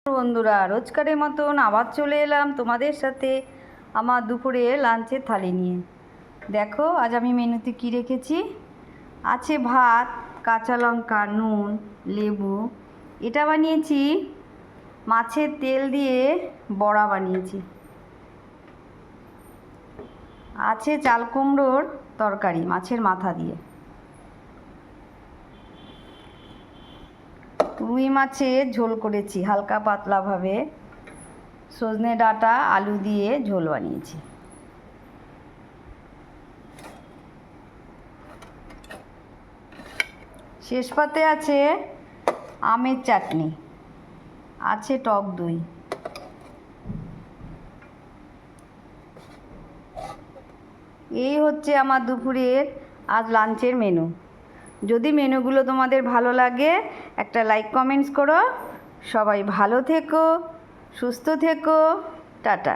বন্ধুরা, রোজকারের মতন আবার চলে এলাম তোমাদের সাথে আমার দুপুরে লাঞ্চের থালি নিয়ে। দেখো আজ আমি মেনুতে কি রেখেছি। আছে ভাত, কাঁচা লঙ্কা, নুন, লেবু। এটা বানিয়েছি মাছের তেল দিয়ে বড়া বানিয়েছি। আছে চাল কুমড়োর তরকারি মাছের মাথা দিয়ে। রুই মাছের ঝোল করেছি হালকা পাতলাভাবে। সজনে ডাঁটা আলু দিয়ে ঝোল বানিয়েছি। শেষ পাতে আছে আমের চাটনি, আছে টক দই। এই হচ্ছে আমার দুপুরের আজ লাঞ্চের মেনু। যদি মেনুগুলো তোমাদের ভালো লাগে একটা লাইক কমেন্টস করো। সবাই ভালো থেকো, সুস্থ থেকো, টাটা।